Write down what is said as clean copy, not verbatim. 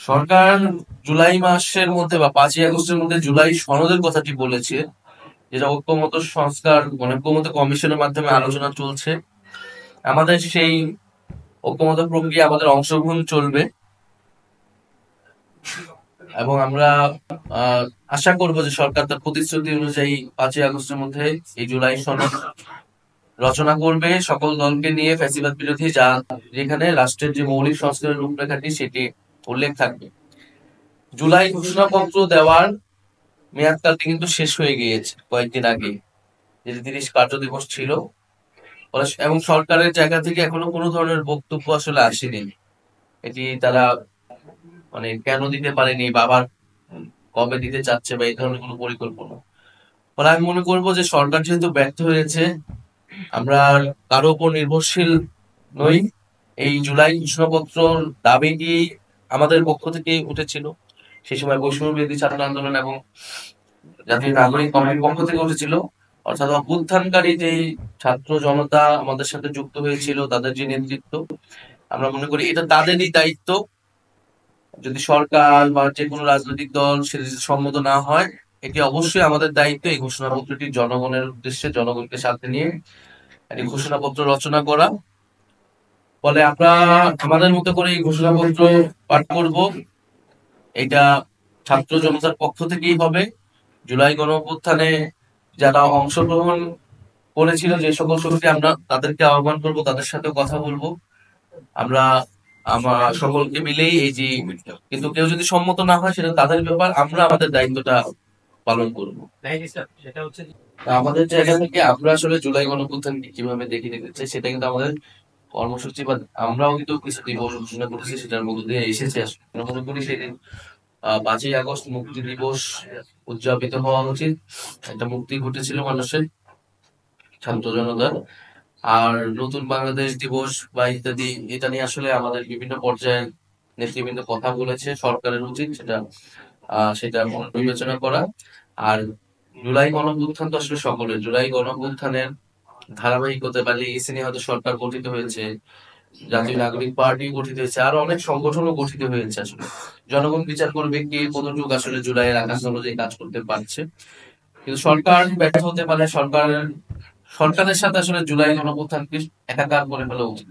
সরকার জুলাই মাসের মধ্যে বা 5ই আগস্টের মধ্যে জুলাই সনদের কথাটি বলেছে, যেটা ঐক্যমত সংস্কার মানে ঐক্যমত কমিশনের মাধ্যমে আলোচনা চলছে। আমাদের সেই ঐক্যমত প্রক্রিয়া আমাদের অংশগ্রহণ চলবে এবং আমরা আশা করব যে সরকার তার প্রতিশ্রুতি অনুযায়ী 5ই আগস্টের মধ্যে এই জুলাই সনদ রচনা করবে সকল দলকে নিয়ে, ফ্যাসিবাদ বিরোধী, যা যেখানে রাষ্ট্রের যে মৌলিক সংস্কারের রূপরেখাটি সেটি উল্লেখ থাকবে। জুলাই ঘোষণাপত্র দেওয়ার মেয়াদকালটি কিন্তু শেষ হয়ে গিয়েছে কয়েকদিন আগে, যেটি 30 কার্য দিবস ছিল। এবং সরকারের জায়গা থেকে এখনো কোনো ধরনের বক্তব্য আসলে আসেনি। এটি তারা মানে কেন দিতে পারেনি বা আবার কবে দিতে চাচ্ছে বা এই ধরনের কোনো পরিকল্পনা। ফলে আমি মনে করবো যে সরকার যেহেতু ব্যর্থ হয়েছে, আমরা আর কারো উপর নির্ভরশীল নই। এই জুলাই ঘোষণাপত্র দাবিটি আমাদের পক্ষ থেকে উঠেছিল, সেই সময় বৈষম্য বিরোধী ছাত্র আন্দোলন এবং জাতীয় নাগরিক কমিটির পক্ষ থেকে উঠেছিল। অর্থাৎ অভ্যুত্থানকারী যে ছাত্র জনতা আমাদের সাথে যুক্ত হয়েছিল, তাদের যে নেতৃত্ব, আমরা মনে করি এটা তাদেরই দায়িত্ব। যদি সরকার বা যে কোনো রাজনৈতিক দল সেটা সম্মত না হয়, এটি অবশ্যই আমাদের দায়িত্ব এই ঘোষণাপত্রটি জনগণের উদ্দেশ্যে, জনগণকে সাথে নিয়ে একটি ঘোষণাপত্র রচনা করা। ফলে আমরা আমাদের মতো করে এই ঘোষণাপত্র পাঠ করব। এটা ছাত্র জনতার পক্ষ থেকেই হবে। জুলাই গণঅভ্যুত্থানে যারা অংশগ্রহণ করেছিল যে সকল শক্তি, আমরা তাদেরকে আহ্বান করব, তাদের সাথে কথা বলবো। আমরা আমরা সকলকে মিলেই এই যে, কিন্তু কেউ যদি সম্মত না হয় সেটা তাদের ব্যাপার, আমরা আমাদের দায়িত্বটা পালন করব। আমাদের জায়গা থেকে আমরা আসলে জুলাই গণঅভ্যুত্থানকে কিভাবে দেখে নিতে চাই সেটা কিন্তু আমাদের কর্মসূচি বা আমরাও কিন্তু কিছু দিবস ঘোষণা করেছি, সেটার মধ্যে দিয়ে এসেছে। আসলে আমরা মনে করি সেদিন 5ই আগস্ট মুক্তি দিবস উদযাপিত হওয়া উচিত। একটা মুক্তি ঘটেছিল মানুষের, ছাত্র জনতার। আর নতুন বাংলাদেশ দিবস বা ইত্যাদি, এটা নিয়ে আসলে আমাদের বিভিন্ন পর্যায়ে নেতৃবৃন্দ কথা বলেছে, সরকারের উচিত সেটা বিবেচনা করা। আর জুলাই গণঅভ্যুত্থান তো আসলে সকলের, জুলাই গণঅভ্যুত্থানের ধারাবাহিকতা বা লিগেসি নিয়ে হয়তো সরকার গঠিত হয়েছে, জাতীয় নাগরিক পার্টি গঠিত হয়েছে, আরো অনেক সংগঠনও গঠিত হয়েছে। আসলে জনগণ বিচার করবে কে কতটুকু আসলে জুলাইয়ের আকাশ অনুযায়ী কাজ করতে পারছে। কিন্তু সরকার ব্যর্থ হতে পারে, সরকারের সাথে আসলে জুলাই গণঅভ্যুত্থানকে একাকার করে ফেলা উচিত।